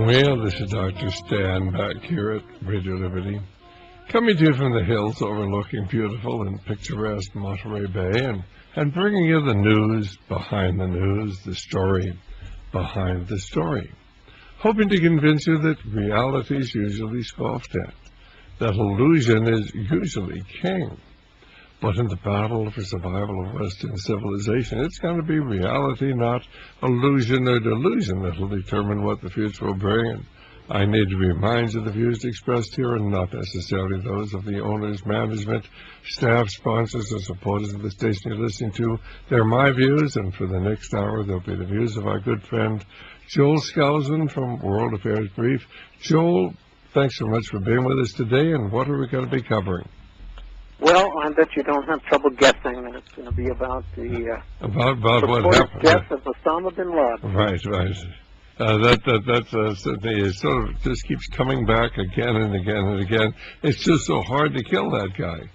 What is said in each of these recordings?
Well, this is Dr. Stan back here at Radio Liberty, coming to you from the hills overlooking beautiful and picturesque Monterey Bay and bringing you the news behind the news, the story behind the story, hoping to convince you that reality is usually scoffed at, that illusion is usually king. But in the battle for survival of Western civilization, it's going to be reality, not illusion or delusion, that will determine what the future will bring. And I need to remind you the views expressed here are not necessarily those of the owners, management, staff, sponsors, or supporters of the station you're listening to. They're my views, and for the next hour, they'll be the views of our good friend Joel Skousen from World Affairs Brief. Joel, thanks so much for being with us today, and what are we going to be covering? Well, I bet you don't have trouble guessing that it's going to be about the about what happened. Death of Osama Bin Laden. Right. That sort of just keeps coming back again and again and again. It's just so hard to kill that guy.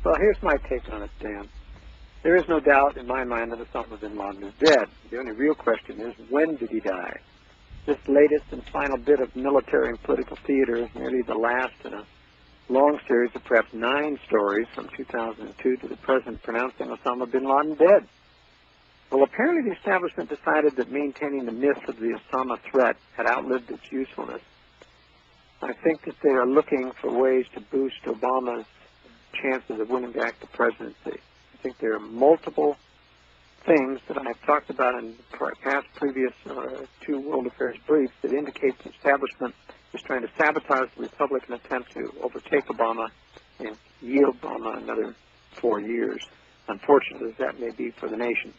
Well, here's my take on it, Dan. There is no doubt in my mind that Osama Bin Laden is dead. The only real question is, when did he die? This latest and final bit of military and political theater is merely the last in a long series of perhaps 9 stories from 2002 to the present pronouncing Osama Bin Laden dead. Well, apparently the establishment decided that maintaining the myth of the Osama threat had outlived its usefulness. I think that they are looking for ways to boost Obama's chances of winning back the presidency. I think there are multiple things that I've talked about in past previous 2 World Affairs briefs that indicate the establishment is trying to sabotage the Republican attempt to overtake Obama and yield Obama another 4 years, unfortunately as that may be for the nation.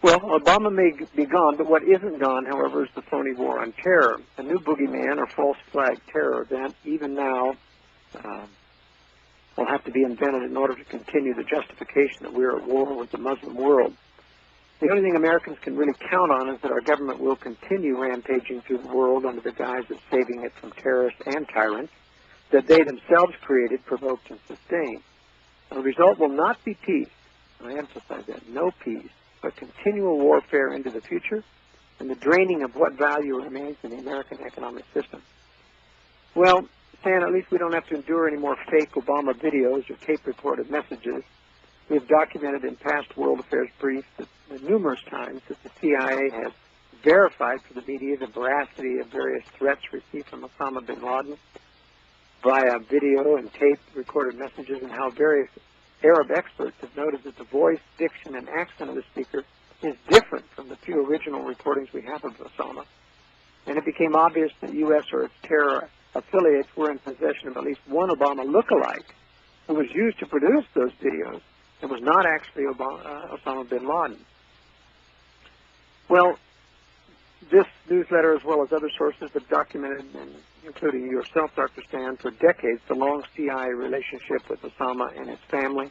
Well, Obama may be gone, but what isn't gone, however, is the phony war on terror. A new boogeyman or false flag terror event, even now, will have to be invented in order to continue the justification that we're at war with the Muslim world. The only thing Americans can really count on is that our government will continue rampaging through the world under the guise of saving it from terrorists and tyrants that they themselves created, provoked, and sustained. And the result will not be peace, and I emphasize that, no peace, but continual warfare into the future and the draining of what value remains in the American economic system. Well, Stan, at least we don't have to endure any more fake Obama videos or tape-recorded messages. We have documented in past World Affairs briefs that numerous times that the CIA has verified for the media the veracity of various threats received from Osama bin Laden via video and tape-recorded messages, and how various Arab experts have noted that the voice, diction, and accent of the speaker is different from the few original recordings we have of Osama. And it became obvious that U.S. or its terror affiliates were in possession of at least one Obama lookalike who was used to produce those videos. It was not actually Osama bin Laden. Well, this newsletter, as well as other sources, have documented, including yourself, Dr. Stan, for decades, the long CIA relationship with Osama and his family,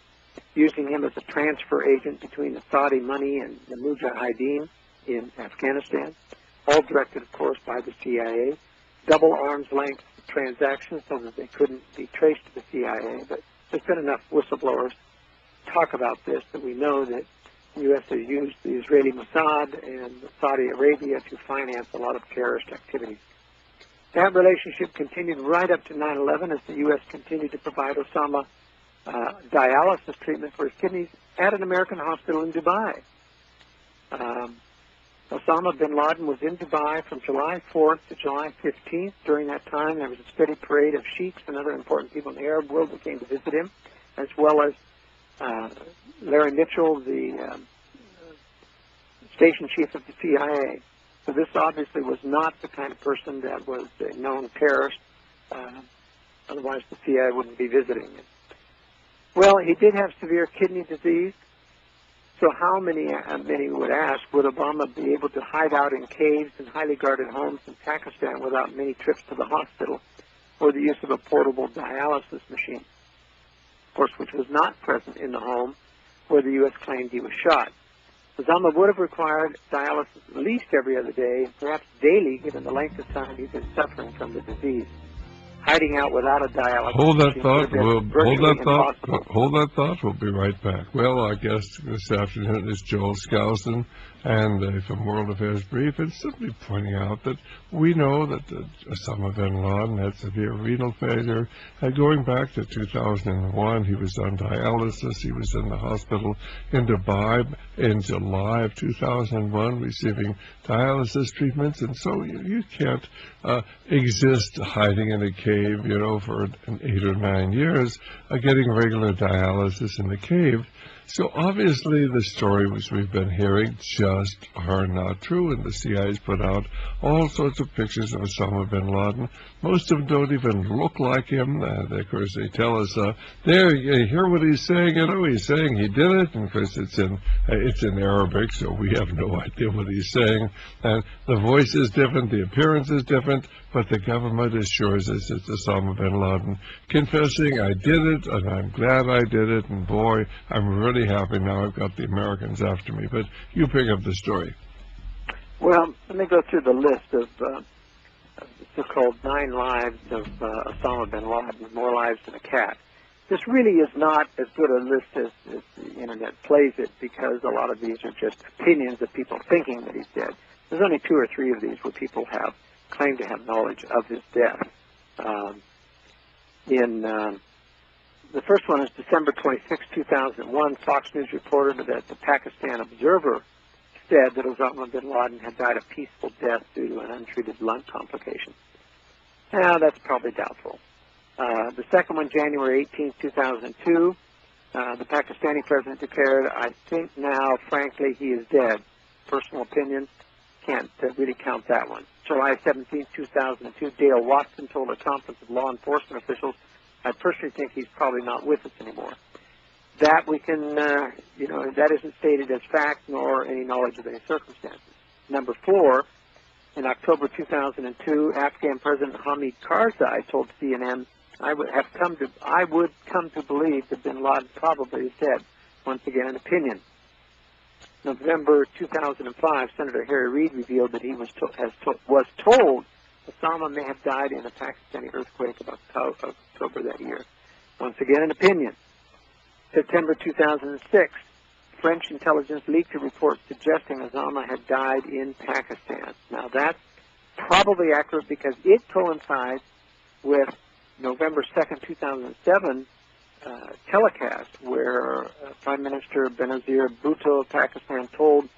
using him as a transfer agent between the Saudi money and the Mujahideen in Afghanistan, all directed, of course, by the CIA, double arm's length transactions so that they couldn't be traced to the CIA. But there's been enough whistleblowers talk about this that we know that the U.S. has used the Israeli Mossad and Saudi Arabia to finance a lot of terrorist activities. That relationship continued right up to 9/11 as the U.S. continued to provide Osama dialysis treatment for his kidneys at an American hospital in Dubai. Osama bin Laden was in Dubai from July 4th to July 15th. During that time, there was a steady parade of sheiks and other important people in the Arab world that came to visit him, as well as Larry Mitchell, the station chief of the CIA. So this obviously was not the kind of person that was a known terrorist. Otherwise, the CIA wouldn't be visiting him. Well, he did have severe kidney disease. So how many would ask, would Obama be able to hide out in caves and highly guarded homes in Pakistan without many trips to the hospital or the use of a portable dialysis machine? Of course, which was not present in the home where the U.S. claimed he was shot. Osama would have required dialysis at least every other day, and perhaps daily, given the length of time he's been suffering from the disease. hiding out without a dialysis Hold that machine thought. would have been virtually impossible. Hold that thought. We'll be right back. Well, our guest this afternoon is Joel Skousen, and from World Affairs Brief, and simply pointing out that we know that Osama Bin Laden had severe renal failure. Going back to 2001, he was on dialysis. He was in the hospital in Dubai in July of 2001, receiving dialysis treatments, and so you can't exist hiding in a cave, for 8 or 9 years, getting regular dialysis in the cave. So obviously the story which we've been hearing just are not true, and the CIA's put out all sorts of pictures of Osama Bin Laden. Most of them don't even look like him. Of course, they tell us, there, you hear what he's saying, he's saying he did it, and of course it's in Arabic, so we have no idea what he's saying. And the voice is different, the appearance is different, but the government assures us it's Osama Bin Laden confessing, I did it, and I'm glad I did it, and boy, I'm really happy now I've got the Americans after me. But you pick up the story. Well, let me go through the list of the so-called 9 lives of Osama Bin Laden, more lives than a cat. This really is not as good a list as the Internet plays it, because a lot of these are just opinions of people thinking that he's dead. There's only 2 or 3 of these where people have claimed to have knowledge of his death. The first one is December 26, 2001. Fox News reported that the Pakistan Observer said that Osama bin Laden had died a peaceful death due to an untreated lung complication. Now, that's probably doubtful. The second one, January 18, 2002, the Pakistani president declared, I think now, frankly, he is dead. Personal opinion, can't really count that one. July 17, 2002, Dale Watson told a conference of law enforcement officials, I personally think he's probably not with us anymore. That we can, that isn't stated as fact nor any knowledge of any circumstances. Number 4, in October 2002, Afghan President Hamid Karzai told CNN, I would come to believe that bin Laden probably is dead. Once again, an opinion. November 2005, Senator Harry Reid revealed that he was told Osama may have died in a Pakistani earthquake of October that year. Once again, an opinion. September 2006, French intelligence leaked a report suggesting Osama had died in Pakistan. Now, that's probably accurate because it coincides with November 2nd, 2007 telecast where Prime Minister Benazir Bhutto of Pakistan told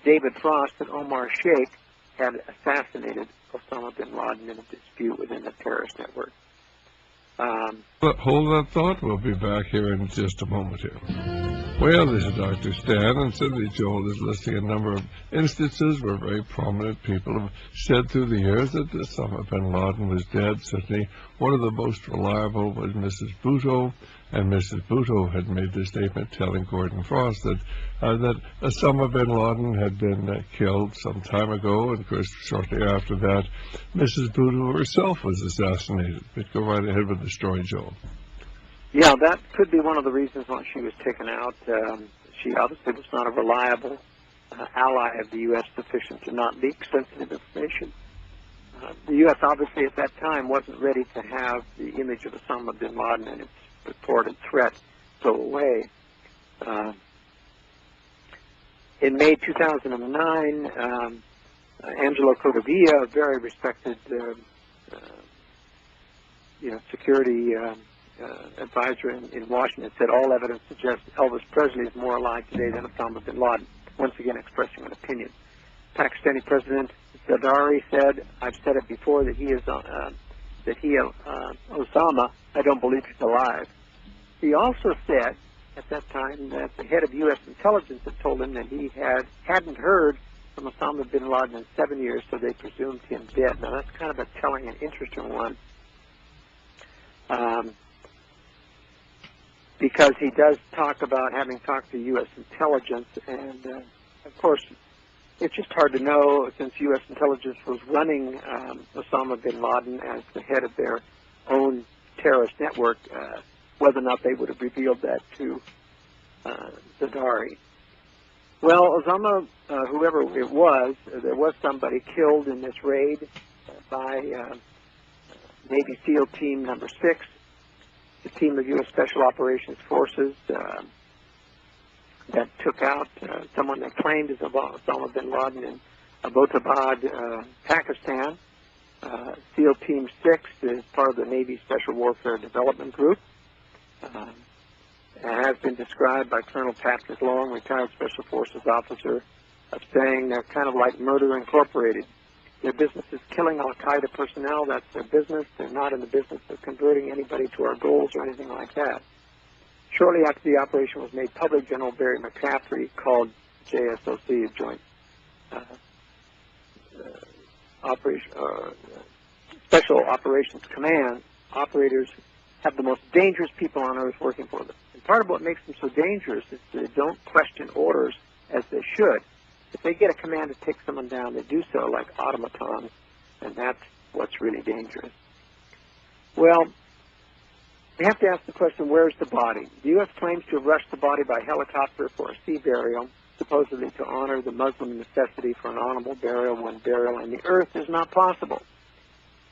David Frost that Omar Sheikh had assassinated Osama bin Laden in a dispute within the terrorist network. But hold that thought. We'll be back here in just a moment here. Well, this is Dr. Stan, and Cindy Joel is listing a number of instances where very prominent people have said through the years that Osama bin Laden was dead. Certainly, one of the most reliable was Mrs. Bhutto, and Mrs. Bhutto had made the statement telling Gordon Frost that Osama bin Laden had been killed some time ago, and of course, shortly after that, Mrs. Bhutto herself was assassinated. But go right ahead with the story, Joel. Yeah, that could be one of the reasons why she was taken out. She obviously was not a reliable ally of the U.S. sufficient to not leak sensitive information. The U.S. obviously at that time wasn't ready to have the image of Osama bin Laden and its reported threat go away. In May 2009, Angelo Codevilla, a very respected security advisor in Washington, said all evidence suggests Elvis Presley is more alive today than Osama bin Laden, once again expressing an opinion. Pakistani President Zardari said, I've said it before, that Osama, I don't believe he's alive. He also said at that time that the head of U.S. intelligence had told him that he hadn't heard from Osama bin Laden in 7 years, so they presumed him dead. Now that's kind of a telling and interesting one. Because he does talk about having talked to U.S. intelligence, and of course, it's just hard to know, since U.S. intelligence was running Osama bin Laden as the head of their own terrorist network, whether or not they would have revealed that to Zardari. Well, Osama, whoever it was, there was somebody killed in this raid by Navy SEAL Team Number 6, the team of U.S. Special Operations Forces that took out someone that claimed as Osama Bin Laden in Abbottabad, Pakistan. SEAL Team 6 is part of the Navy Special Warfare Development Group. It has been described by Colonel Patrick Long, retired Special Forces officer, of saying they're kind of like Murder Incorporated. Their business is killing Al-Qaeda personnel. That's their business. They're not in the business of converting anybody to our goals or anything like that. Shortly after the operation was made public, General Barry McCaffrey called JSOC, Joint Special Operations Command. Operators have the most dangerous people on earth working for them. And part of what makes them so dangerous is they don't question orders as they should. If they get a command to take someone down, they do so like automatons, and that's what's really dangerous. Well, we have to ask the question, where's the body? The U.S. claims to have rushed the body by helicopter for a sea burial, supposedly to honor the Muslim necessity for an honorable burial when burial in the earth is not possible.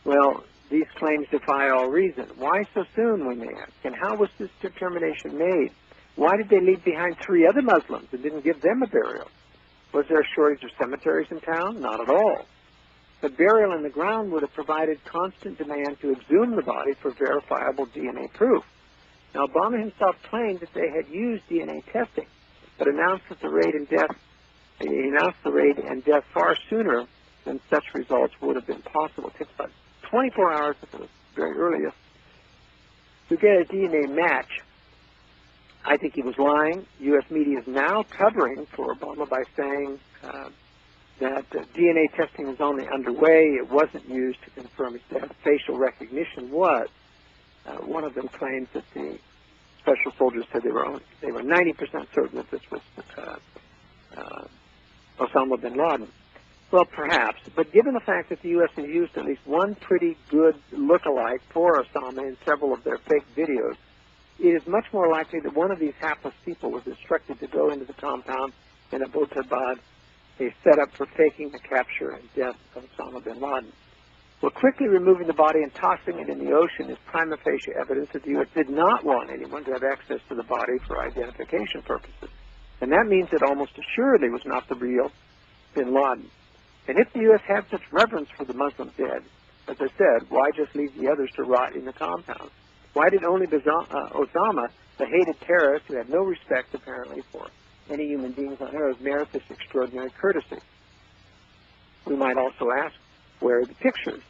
Well, these claims defy all reason. Why so soon, we may ask, and how was this determination made? Why did they leave behind 3 other Muslims and didn't give them a burial? Was there a shortage of cemeteries in town? Not at all. But burial in the ground would have provided constant demand to exhume the body for verifiable DNA proof. Now, Obama himself claimed that they had used DNA testing, but announced that the raid and death far sooner than such results would have been possible. It took about 24 hours at the very earliest to get a DNA match. I think he was lying. U.S. media is now covering for Obama by saying that DNA testing is only underway. It wasn't used to confirm his death. Facial recognition was. One of them claims that the special soldiers said they were 90% certain that this was Osama Bin Laden. Well, perhaps, but given the fact that the U.S. has used at least one pretty good look-alike for Osama in several of their fake videos, it is much more likely that one of these hapless people was instructed to go into the compound in Abbottabad, a setup for faking the capture and death of Osama bin Laden. Well, quickly removing the body and tossing it in the ocean is prima facie evidence that the U.S. did not want anyone to have access to the body for identification purposes. And that means it almost assuredly was not the real bin Laden. And if the U.S. had such reverence for the Muslim dead, as I said, why just leave the others to rot in the compound? Why did only Osama, the hated terrorist who had no respect, apparently, for any human beings on earth, merit this extraordinary courtesy? We might also ask, where are the pictures?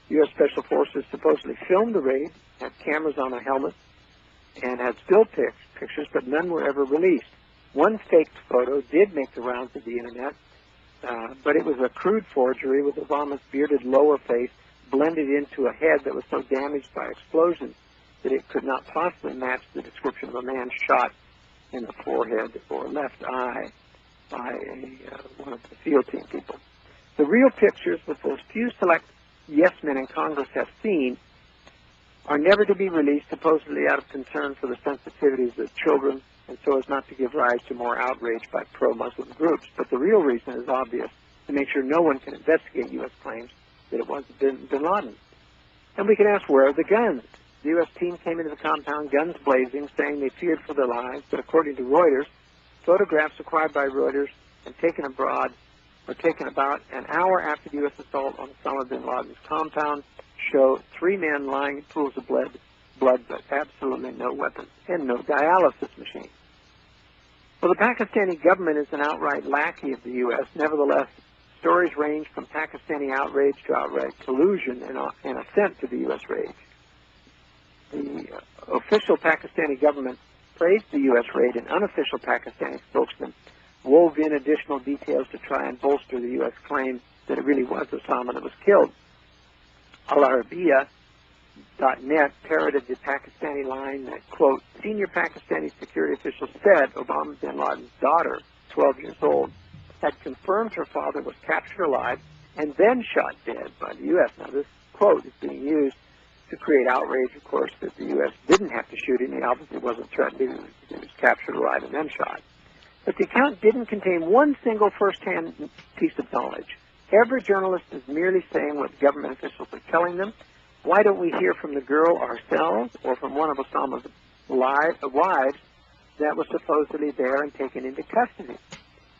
U.S. Special Forces supposedly filmed the raid, had cameras on their helmets, and had still pictures, but none were ever released. One faked photo did make the rounds of the Internet, but it was a crude forgery with Obama's bearded lower face blended into a head that was so damaged by explosions that it could not possibly match the description of a man shot in the forehead or left eye by one of the SEAL team people. The real pictures, which those few select yes-men in Congress have seen, are never to be released, supposedly out of concern for the sensitivities of children and so as not to give rise to more outrage by pro-Muslim groups. But the real reason is obvious, to make sure no one can investigate U.S. claims that it was bin Laden. And we can ask, where are the guns? The U.S. team came into the compound, guns blazing, saying they feared for their lives, but according to Reuters, photographs acquired by Reuters and taken about an hour after the U.S. assault on Osama bin Laden's compound show 3 men lying in pools of blood, but absolutely no weapons and no dialysis machine. Well, the Pakistani government is an outright lackey of the U.S. Nevertheless, stories range from Pakistani outrage to outright collusion and assent to the U.S. raid. The official Pakistani government praised the U.S. raid, and unofficial Pakistani spokesman wove in additional details to try and bolster the U.S. claim that it really was Osama that was killed. Al-Arabiya.net parroted the Pakistani line that, quote, senior Pakistani security officials said Osama bin Laden's daughter, 12 years old, had confirmed her father was captured alive and then shot dead by the U.S. Now, this quote is being used to create outrage, of course, that the U.S. didn't have to shoot him. He obviously wasn't threatened. He was captured alive and then shot. But the account didn't contain one single first-hand piece of knowledge. Every journalist is merely saying what government officials are telling them, Why don't we hear from the girl ourselves or from one of Osama's wives that was supposedly there and taken into custody?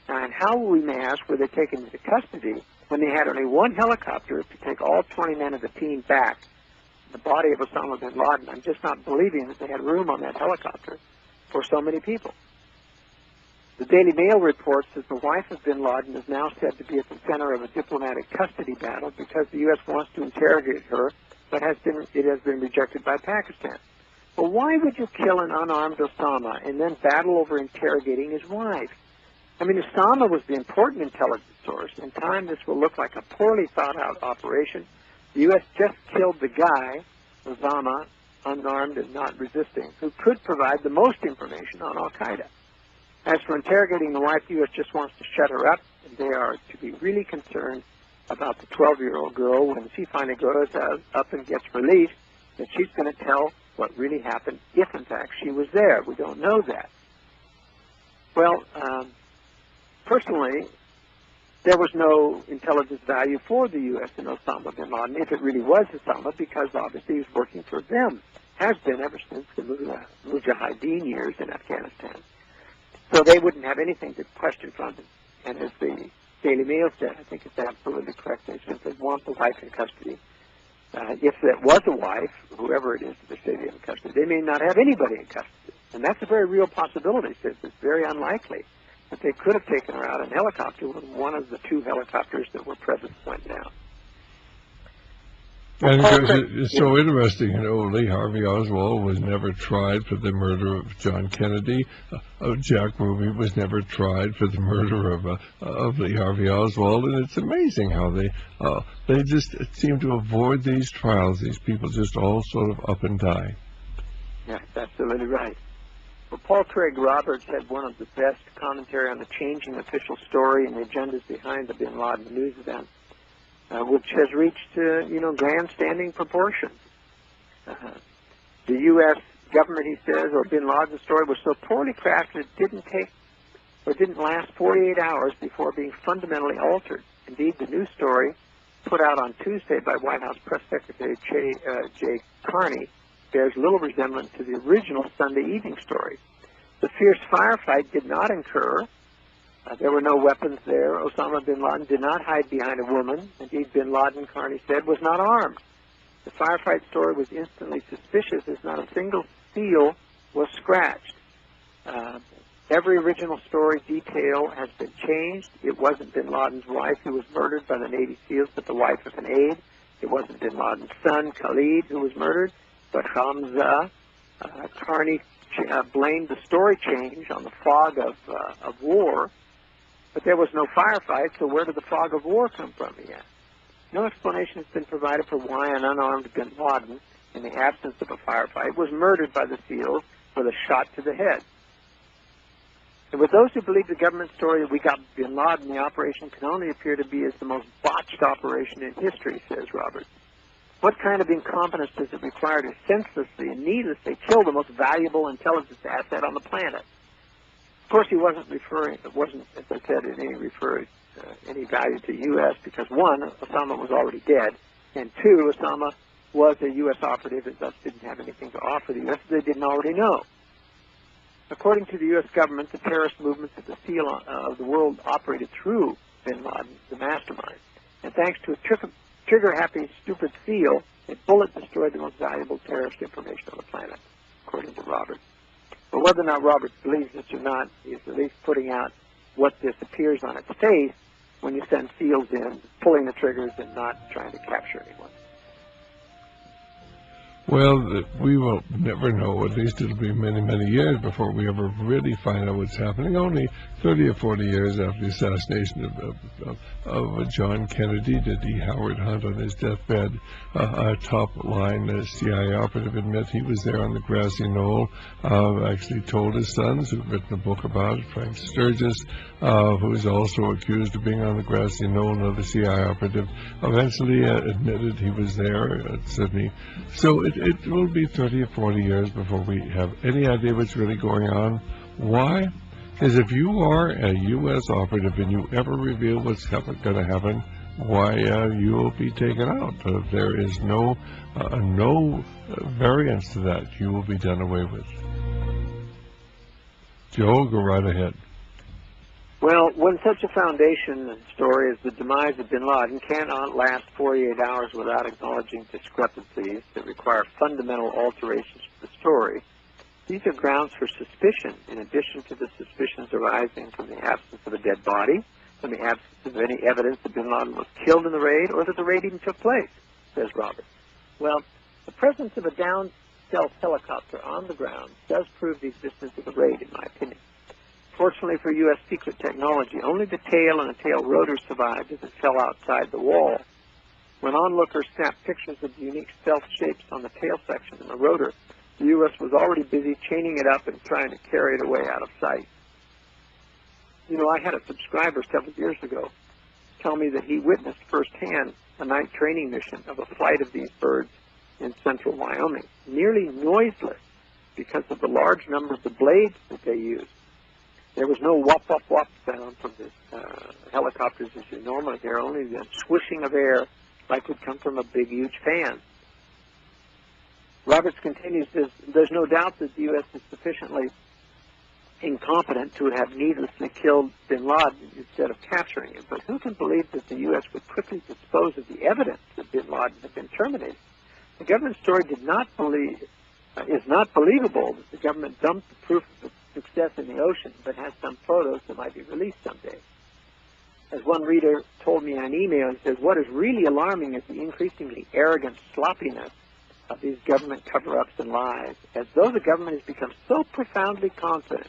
And how, we may ask, were they taken into custody when they had only one helicopter to take all 20 men of the team back? The body of Osama Bin Laden, I'm just not believing that they had room on that helicopter for so many people. The Daily Mail reports that the wife of Bin Laden is now said to be at the center of a diplomatic custody battle because the U.S. wants to interrogate her, but it has been rejected by Pakistan. Well, why would you kill an unarmed Osama and then battle over interrogating his wife? I mean, Osama was the important intelligence source. In time, this will look like a poorly thought-out operation. The U.S. just killed the guy, Osama, unarmed and not resisting, who could provide the most information on Al-Qaeda. As for interrogating the wife, the U.S. just wants to shut her up, and they are to be really concerned about the 12-year-old girl when she finally grows up and gets released, that she's going to tell what really happened, if in fact she was there. We don't know that. Well, personally, there was no intelligence value for the U.S. in Osama bin Laden, if it really was Osama, because obviously he was working for them, has been ever since the Mujahideen years in Afghanistan. So they wouldn't have anything to question from him. And as the Daily Mail said, I think it's absolutely correct, they simply want the wife in custody. If that was a wife, whoever it is that they say they have in custody, they may not have anybody in custody. And that's a very real possibility, since it's very unlikely that they could have taken her out in a helicopter when one of the two helicopters that were present went down. And of course, it's so interesting, Lee Harvey Oswald was never tried for the murder of John Kennedy. Jack Ruby was never tried for the murder of Lee Harvey Oswald. And it's amazing how they just seem to avoid these trials. These people just all sort of up and die. Yeah, that's absolutely right. Well, Paul Craig Roberts had one of the best commentary on the changing official story and the agendas behind the Bin Laden news event, which has reached, grandstanding proportions. The U.S. government, he says, or Bin Laden's story was so poorly crafted it didn't last 48 hours before being fundamentally altered. Indeed, the news story put out on Tuesday by White House Press Secretary Jay Carney bears little resemblance to the original Sunday evening story. The fierce firefight did not occur. There were no weapons there. Osama bin Laden did not hide behind a woman. Indeed, bin Laden, Carney said, was not armed. The firefight story was instantly suspicious as not a single seal was scratched. Every original story detail has been changed. It wasn't bin Laden's wife who was murdered by the Navy SEALs, but the wife of an aide. It wasn't bin Laden's son, Khalid, who was murdered, but Hamza. Carney blamed the story change on the fog of war. But there was no firefight, so where did the fog of war come from, he asked. No explanation has been provided for why an unarmed bin Laden, in the absence of a firefight, was murdered by the SEALs with a shot to the head. And with those who believe the government story that we got bin Laden, the operation can only appear to be as the most botched operation in history, says Roberts. What kind of incompetence does it require to senselessly and needlessly kill the most valuable intelligence asset on the planet? Of course, it wasn't, as I said, any value to the U.S. because, one, Osama was already dead, and two, Osama was a U.S. operative and thus didn't have anything to offer the U.S. they didn't already know. According to the U.S. government, the terrorist movements of the SEAL of the world operated through bin Laden, the mastermind. And thanks to a trigger-happy, stupid SEAL, a bullet destroyed the most valuable terrorist information on the planet, according to Roberts. But whether or not Roberts believes this or not, he's at least putting out what this appears on its face when you send SEALs in, pulling the triggers and not trying to capture anyone. Well, we will never know. At least it'll be many, many years before we ever really find out what's happening. Only 30 or 40 years after the assassination of John Kennedy did D. Howard Hunt on his deathbed, a top-line CIA operative, admit he was there on the grassy knoll. Actually told his sons, who've written a book about it, Frank Sturgis, who is also accused of being on the grassy knoll, another CIA operative, eventually admitted he was there at Sydney. So it will be 30 or 40 years before we have any idea what's really going on. Why? Because if you are a U.S. operative and you ever reveal what's going to happen, why you will be taken out. There is no variance to that. You will be done away with. Joe, go right ahead. Well, when such a foundation story as the demise of Bin Laden cannot last 48 hours without acknowledging discrepancies that require fundamental alterations to the story, these are grounds for suspicion, in addition to the suspicions arising from the absence of a dead body, from the absence of any evidence that Bin Laden was killed in the raid, or that the raid even took place, says Robert. Well, the presence of a downed stealth helicopter on the ground does prove the existence of the raid, in my opinion. Fortunately for U.S. secret technology, only the tail and the tail rotor survived as it fell outside the wall. When onlookers snapped pictures of the unique stealth shapes on the tail section and the rotor, the U.S. was already busy chaining it up and trying to carry it away out of sight. You know, I had a subscriber several years ago tell me that he witnessed firsthand a night training mission of a flight of these birds in central Wyoming, nearly noiseless because of the large numbers of blades that they used. There was no whop, whop, whop sound from the helicopters as you normally hear, only the swishing of air like would come from a big, huge fan. Roberts continues, there's no doubt that the U.S. is sufficiently incompetent to have needlessly killed Bin Laden instead of capturing him, but who can believe that the U.S. would quickly dispose of the evidence that Bin Laden had been terminated? The government story is not believable that the government dumped the proof of success in the ocean, but has some photos that might be released someday. As one reader told me in an email, he says, what is really alarming is the increasingly arrogant sloppiness of these government cover-ups and lies, as though the government has become so profoundly confident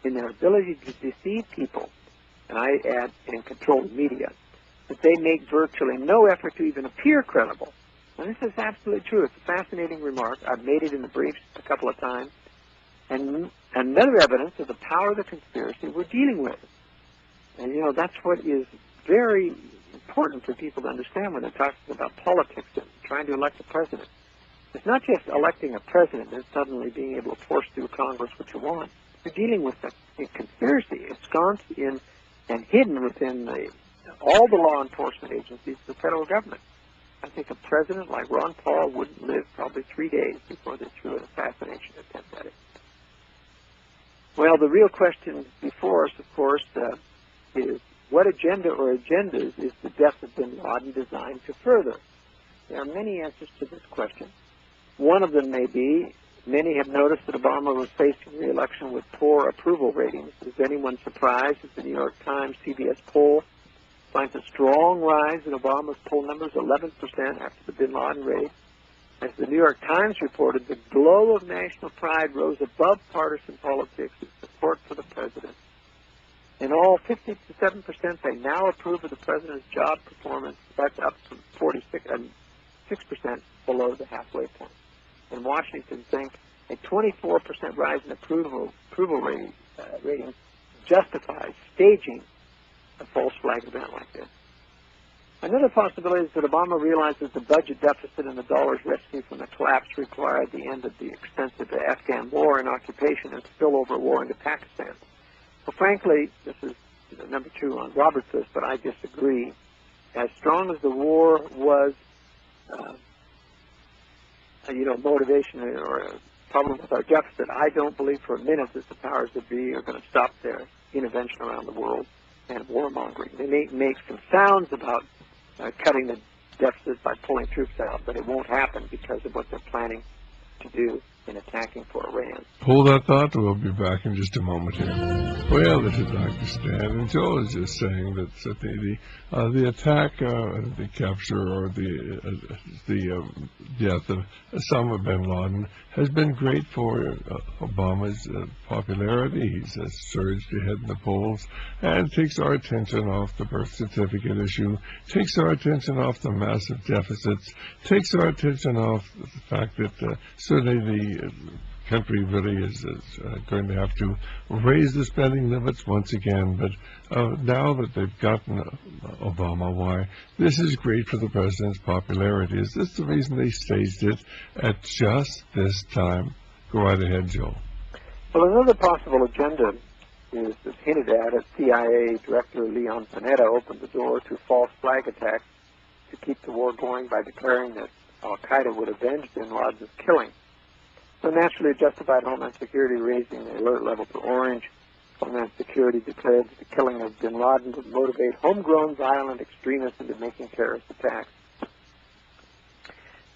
in their ability to deceive people, and I add, and control the media, that they make virtually no effort to even appear credible. And this is absolutely true. It's a fascinating remark. I've made it in the briefs a couple of times. And another evidence of the power of the conspiracy we're dealing with. And, you know, that's what is very important for people to understand when they're talking about politics and trying to elect a president. It's not just electing a president and suddenly being able to force through Congress what you want. You're dealing with a conspiracy ensconced in and hidden within all the law enforcement agencies of the federal government. I think a president like Ron Paul wouldn't live probably 3 days before they threw an assassination attempt at him. Well, the real question before us, of course, is what agenda or agendas is the death of Bin Laden designed to further? There are many answers to this question. One of them may be, many have noticed that Obama was facing re-election with poor approval ratings. Is anyone surprised that the New York Times CBS poll finds a strong rise in Obama's poll numbers, 11% after the Bin Laden raid? As the New York Times reported, the glow of national pride rose above partisan politics in support for the president. In all, 57% say now approve of the president's job performance. That's up from 6% below the halfway point. In Washington, think a 24% rise in approval ratings justifies staging a false flag event like this. Another possibility is that Obama realizes the budget deficit and the dollar's rescue from the collapse required the end of the expensive Afghan war and occupation and spillover war into Pakistan. Well, frankly, this is number 2 on Robert's list, but I disagree. As strong as the war was, motivation or a problem with our deficit, I don't believe for a minute that the powers that be are going to stop their intervention around the world and warmongering. They may make some sounds about cutting the deficit by pulling troops out, but it won't happen because of what they're planning to do in attacking for Iran. Hold that thought. We'll be back in just a moment here. Well, this is Dr. Stan, and Joe is just saying that the attack, the capture, or the death of Osama Bin Laden has been great for Obama's popularity. He's surged ahead in the polls and takes our attention off the birth certificate issue, takes our attention off the massive deficits, takes our attention off the fact that certainly the country really is going to have to raise the spending limits once again. But now that they've gotten Obama, why? This is great for the president's popularity. Is this the reason they staged it at just this time? Go right ahead, Joe. Well, another possible agenda is hinted at as CIA Director Leon Panetta opened the door to false flag attacks to keep the war going by declaring that al-Qaeda would avenge bin Laden's killing. So naturally, it justified Homeland Security raising the alert level to orange. Homeland Security declared that the killing of bin Laden would motivate homegrown violent extremists into making terrorist attacks.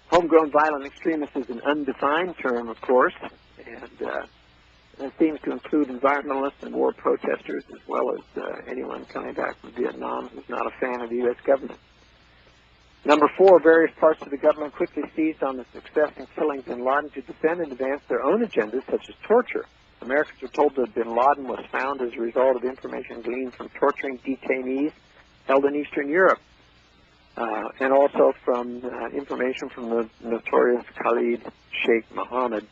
Homegrown violent extremists is an undefined term, of course, and it seems to include environmentalists and war protesters, as well as anyone coming back from Vietnam who's not a fan of the U.S. government. Number 4, various parts of the government quickly seized on the success in killing bin Laden to defend and advance their own agendas, such as torture. Americans were told that bin Laden was found as a result of information gleaned from torturing detainees held in Eastern Europe, and also from information from the notorious Khalid Sheikh Mohammed,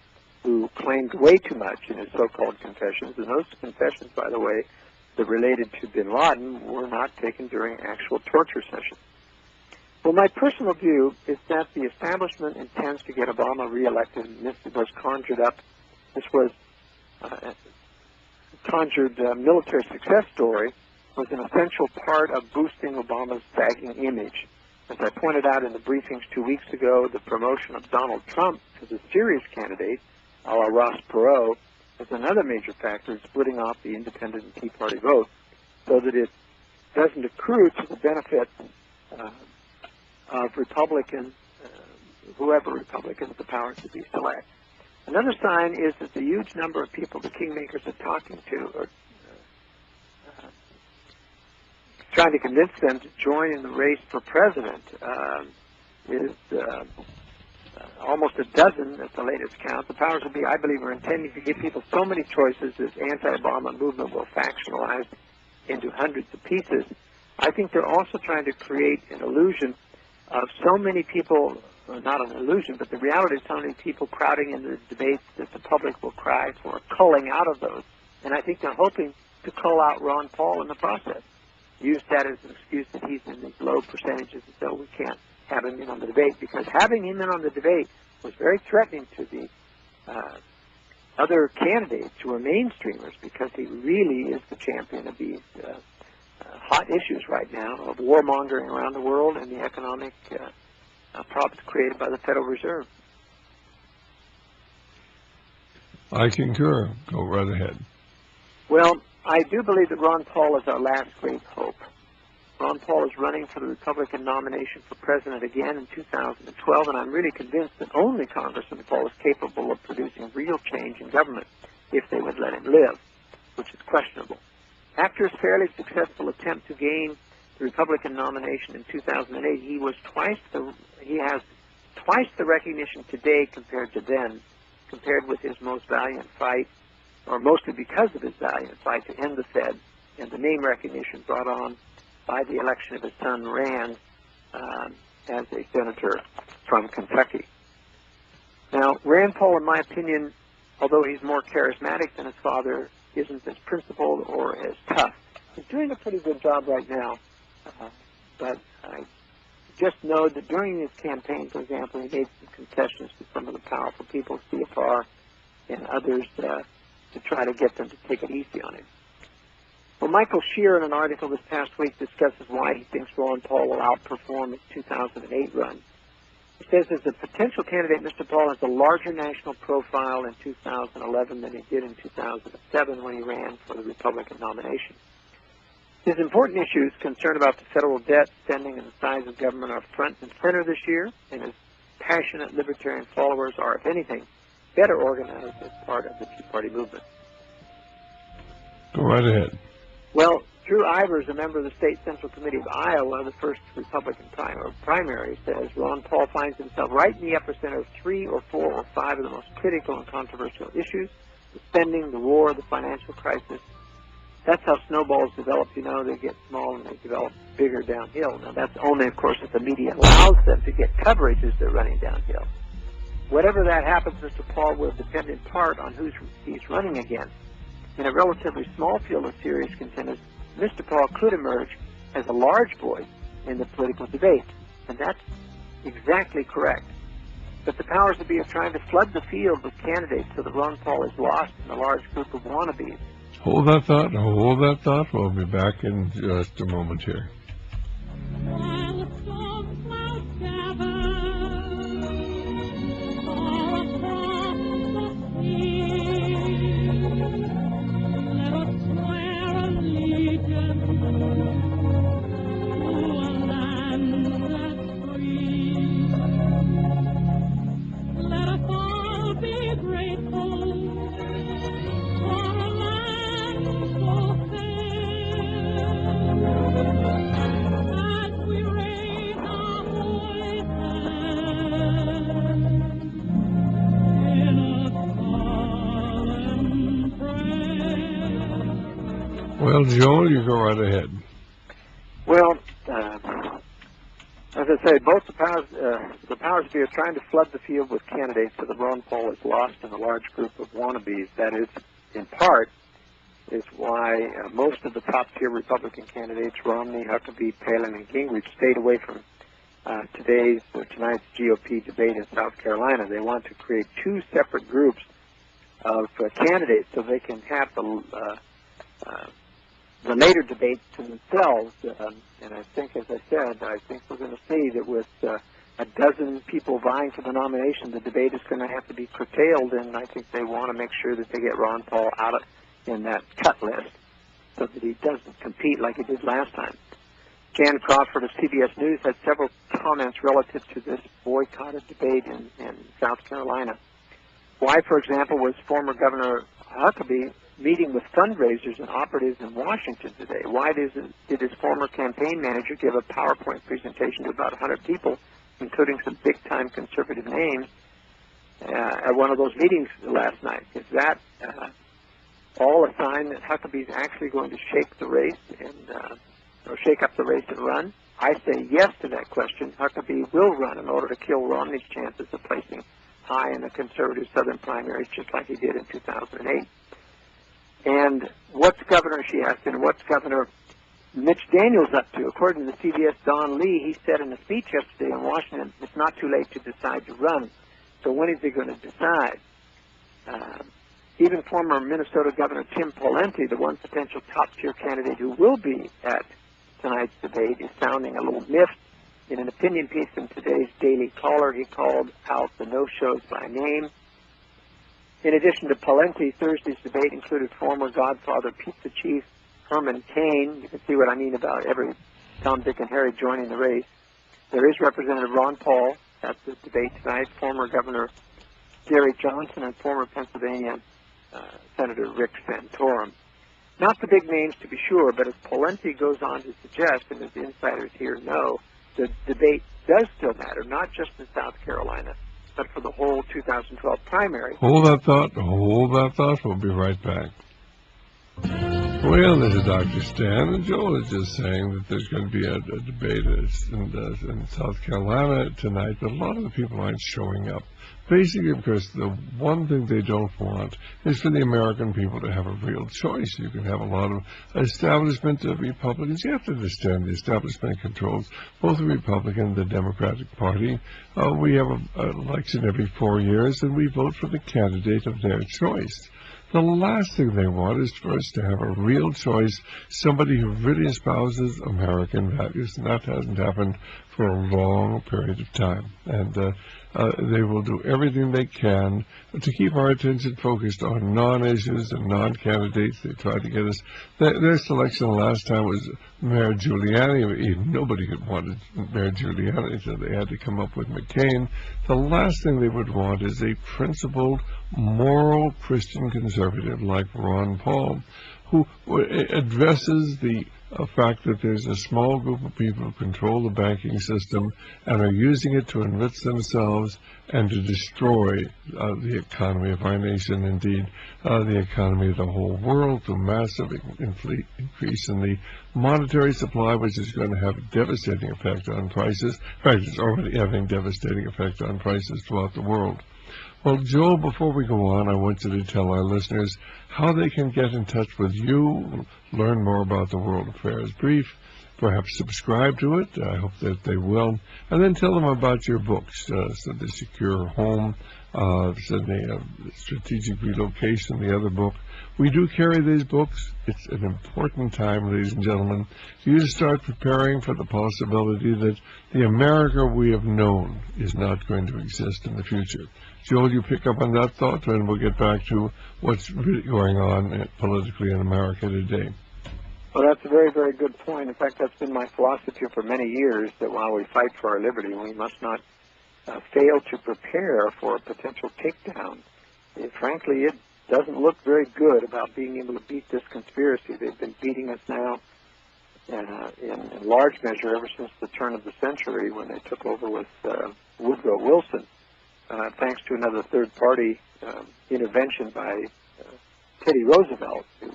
who claimed way too much in his so-called confessions. And those confessions, by the way, that related to bin Laden were not taken during actual torture sessions. Well, my personal view is that the establishment intends to get Obama reelected, and this was conjured up. This was conjured military success story was an essential part of boosting Obama's sagging image. As I pointed out in the briefings 2 weeks ago, the promotion of Donald Trump as a serious candidate, a la Ross Perot, is another major factor in splitting off the independent and Tea Party vote, so that it doesn't accrue to the benefit of Republicans, whoever Republicans the powers to be select. Another sign is that the huge number of people the kingmakers are talking to are trying to convince them to join in the race for president is almost a dozen at the latest count. The powers that be, I believe, are intending to give people so many choices that the anti-Obama movement will factionalize into hundreds of pieces. I think they're also trying to create an illusion of so many people, not an illusion, but the reality of so many people crowding into the debates that the public will cry for culling out of those. And I think they're hoping to cull out Ron Paul in the process. Use that as an excuse that he's in these low percentages, and so we can't have him in on the debate, because having him in on the debate was very threatening to the other candidates who are mainstreamers, because he really is the champion of these hot issues right now of warmongering around the world and the economic problems created by the Federal Reserve. I concur. Go right ahead. Well, I do believe that Ron Paul is our last great hope. Ron Paul is running for the Republican nomination for president again in 2012, and I'm really convinced that only Congressman Paul is capable of producing real change in government if they would let him live, which is questionable. After his fairly successful attempt to gain the Republican nomination in 2008, he has twice the recognition today compared to then, compared with his most valiant fight, or mostly because of his valiant fight to end the Fed and the name recognition brought on by the election of his son Rand as a senator from Kentucky. Now, Rand Paul, in my opinion, although he's more charismatic than his father, isn't as principled or as tough. He's doing a pretty good job right now, but I just know that during his campaign, for example, he made some concessions to some of the powerful people, CFR and others, to try to get them to take it easy on him. Well, Michael Shear, in an article this past week, discusses why he thinks Ron Paul will outperform his 2008 run. He says as a potential candidate, Mr. Paul has a larger national profile in 2011 than he did in 2007 when he ran for the Republican nomination. His important issues concerned about the federal debt, spending, and the size of government are front and center this year, and his passionate libertarian followers are, if anything, better organized as part of the Tea Party movement. Go right ahead. Well, Drew Ivers, a member of the State Central Committee of Iowa, the first Republican primary, says Ron Paul finds himself right in the epicenter of 3 or 4 or 5 of the most critical and controversial issues: the spending, the war, the financial crisis. That's how snowballs develop. You know, they get small and they develop bigger downhill. Now, that's only, of course, if the media allows them to get coverage as they're running downhill. Whatever that happens, Mr. Paul will depend in part on who he's running against. In a relatively small field of serious contenders, Mr. Paul could emerge as a large voice in the political debate, and that's exactly correct. But the powers that be are trying to flood the field with candidates so that Ron Paul is lost in a large group of wannabes Hold that thought, hold that thought. We'll be back in just a moment here. Well, Joel, you go right ahead. Well, as I say, both the powers be are trying to flood the field with candidates so that Ron Paul is lost in a large group of wannabes. That is, in part, is why most of the top-tier Republican candidates, Romney, Huckabee, Palin, and Gingrich, stayed away from tonight's GOP debate in South Carolina. They want to create two separate groups of candidates so they can have the later debates to themselves. And I think, as I said, I think we're going to see that with a dozen people vying for the nomination, the debate is going to have to be curtailed, and I think they want to make sure that they get Ron Paul out of in that cut list so that he doesn't compete like he did last time. Jan Crawford of CBS News had several comments relative to this boycotted debate in South Carolina. Why, for example, was former Governor Huckabee meeting with fundraisers and operatives in Washington today? Why did his former campaign manager give a PowerPoint presentation to about 100 people, including some big-time conservative names, at one of those meetings last night? Is that all a sign that Huckabee's actually going to shake the race or shake up the race and run? I say yes to that question. Huckabee will run in order to kill Romney's chances of placing high in the conservative Southern primaries, just like he did in 2008. And what's Governor, she asked, and what's Governor Mitch Daniels up to? According to the CBS Don Lee, he said in a speech yesterday in Washington, it's not too late to decide to run. So when is he going to decide? Even former Minnesota Governor Tim Pawlenty, the one potential top-tier candidate who will be at tonight's debate, is sounding a little miffed. In an opinion piece in today's Daily Caller, he called out the no-shows by name. In addition to Pawlenty, Thursday's debate included former Godfather pizza chief Herman Cain. You can see what I mean about every Tom, Dick, and Harry joining the race. There is Representative Ron Paul at the debate tonight, former Governor Gary Johnson, and former Pennsylvania Senator Rick Santorum. Not the big names, to be sure, but as Pawlenty goes on to suggest, and as insiders here know, the debate does still matter, not just in South Carolina, but for the whole 2012 primary. Hold that thought. We'll be right back. Well, this is Dr. Stan, and Joel is just saying that there's going to be a debate in South Carolina tonight, but a lot of the people aren't showing up. Basically because the one thing they don't want is for the American people to have a real choice. You can have a lot of establishment of Republicans. You have to understand the establishment controls both the Republican and the Democratic Party. We have an election every 4 years, and we vote for the candidate of their choice. The last thing they want is for us to have a real choice, somebody who really espouses American values, and that hasn't happened for a long period of time. And they will do everything they can to keep our attention focused on non-issues and non-candidates. They try to get us. Their selection last time was Mayor Giuliani. Nobody had wanted Mayor Giuliani, so they had to come up with McCain. The last thing they would want is a principled, moral Christian conservative like Ron Paul, who addresses the fact that there's a small group of people who control the banking system and are using it to enrich themselves and to destroy the economy of our nation, indeed the economy of the whole world, through massive increase in the monetary supply, which is going to have a devastating effect on prices. In fact, it's already having a devastating effect on prices throughout the world. Well, Joel, before we go on, I want you to tell our listeners how they can get in touch with you, learn more about the World Affairs Brief, perhaps subscribe to it. I hope that they will. And then tell them about your books, so The Secure Home, Sydney, Strategic Relocation, the other book. We do carry these books. It's an important time, ladies and gentlemen, for you to start preparing for the possibility that the America we have known is not going to exist in the future. Joel, you pick up on that thought, and we'll get back to what's really going on politically in America today. Well, that's a very, very good point. In fact, that's been my philosophy for many years, that while we fight for our liberty, we must not fail to prepare for a potential takedown. Frankly, it doesn't look very good about being able to beat this conspiracy. They've been beating us now in large measure ever since the turn of the century, when they took over with Woodrow Wilson, thanks to another third-party intervention by Teddy Roosevelt, who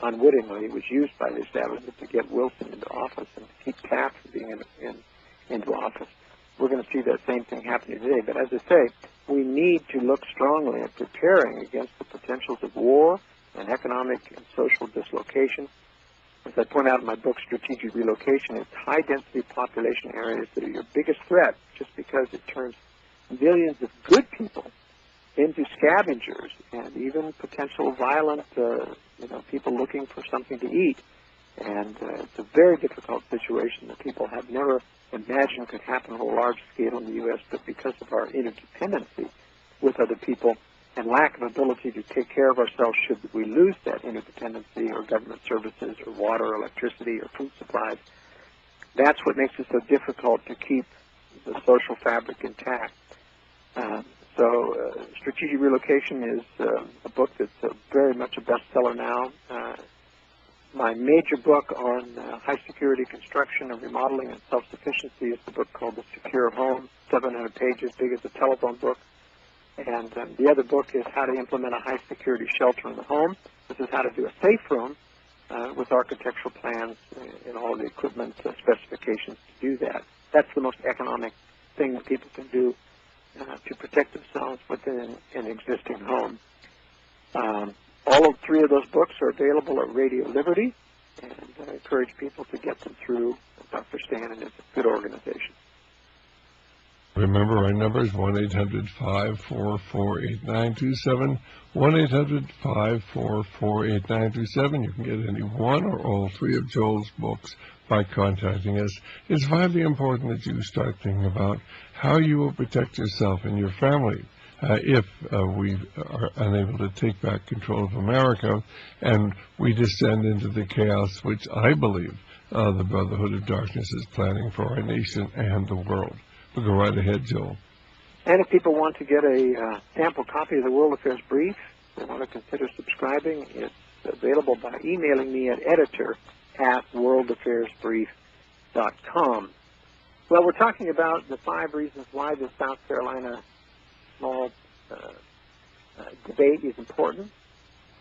unwittingly was used by the establishment to get Wilson into office and to keep Taft from being into office. We're going to see that same thing happening today. But as I say, we need to look strongly at preparing against the potentials of war and economic and social dislocation. As I point out in my book, Strategic Relocation, it's high-density population areas that are your biggest threat, just because it turns millions of good people into scavengers and even potential violent people looking for something to eat. And it's a very difficult situation that people have never imagined could happen on a large scale in the U.S., but because of our interdependency with other people and lack of ability to take care of ourselves should we lose that interdependency, or government services, or water, or electricity, or food supplies, that's what makes it so difficult to keep the social fabric intact. Strategic Relocation is a book that's very much a bestseller now. My major book on high-security construction and remodeling and self-sufficiency is the book called The Secure Home, 700 pages, big as a telephone book. And the other book is How to Implement a High-Security Shelter in the Home. This is how to do a safe room with architectural plans and all the equipment specifications to do that. That's the most economic thing that people can do to protect themselves within an existing home. All of three of those books are available at Radio Liberty, and I encourage people to get them through Dr. Stan and his good organization. Remember, our number is 1-800-544-8927, 1-800-544-8927. You can get any one or all three of Joel's books by contacting us. It's vitally important that you start thinking about how you will protect yourself and your family if we are unable to take back control of America and we descend into the chaos which I believe the Brotherhood of Darkness is planning for our nation and the world. We'll go right ahead, Joel. And if people want to get a sample copy of the World Affairs Brief, they want to consider subscribing, it's available by emailing me at editor@worldaffairsbrief.com. Well, we're talking about the 5 reasons why the South Carolina small debate is important.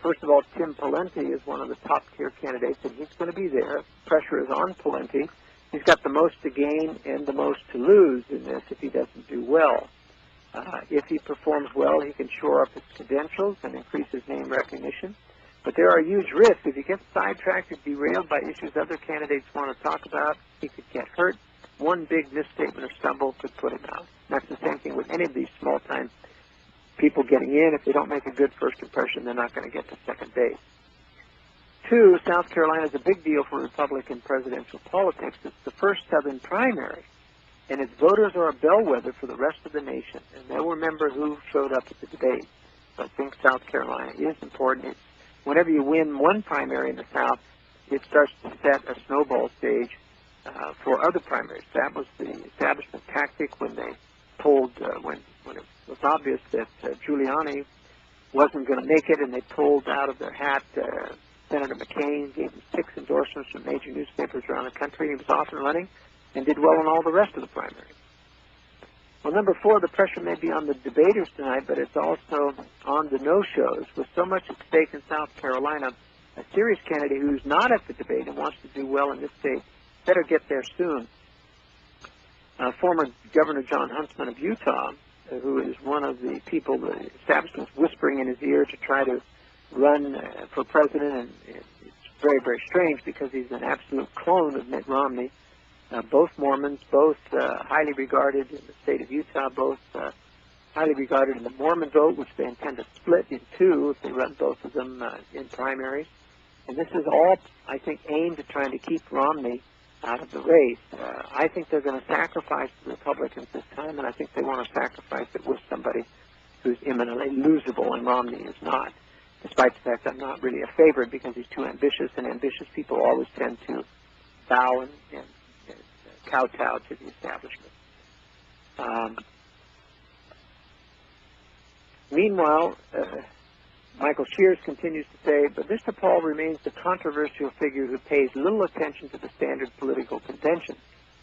First of all, Tim Pawlenty is one of the top-tier candidates, and he's going to be there. Pressure is on Pawlenty. He's got the most to gain and the most to lose in this if he doesn't do well. If he performs well, he can shore up his credentials and increase his name recognition. But there are huge risks. If he gets sidetracked or derailed by issues other candidates want to talk about, he could get hurt. One big misstatement or stumble could put him out. That's the same thing with any of these small-time people getting in. If they don't make a good first impression, they're not going to get to second base. 2, South Carolina is a big deal for Republican presidential politics. It's the first Southern primary, and its voters are a bellwether for the rest of the nation, and they'll remember who showed up at the debate. So I think South Carolina is important. Whenever you win one primary in the South, it starts to set a snowball stage for other primaries. That was the establishment tactic when they pulled, when it was obvious that Giuliani wasn't going to make it, and they pulled out of their hat Senator McCain, gave him 6 endorsements from major newspapers around the country. He was off and running and did well in all the rest of the primaries. Well, number 4, the pressure may be on the debaters tonight, but it's also on the no-shows. With so much at stake in South Carolina, a serious candidate who's not at the debate and wants to do well in this state better get there soon. Former Governor Jon Huntsman of Utah, who is one of the people the establishment's whispering in his ear to try to run for president, and it's very, very strange because he's an absolute clone of Mitt Romney. Both Mormons, both highly regarded in the state of Utah, both highly regarded in the Mormon vote, which they intend to split in two if they run both of them in primaries. And this is all, I think, aimed at trying to keep Romney out of the race. I think they're going to sacrifice the Republicans this time, and I think they want to sacrifice it with somebody who's imminently losable, and Romney is not, despite the fact I'm not really a favorite because he's too ambitious, and ambitious people always tend to bow and kowtow to the establishment. Meanwhile, Michael Shears continues to say, but Mr. Paul remains the controversial figure who pays little attention to the standard political convention.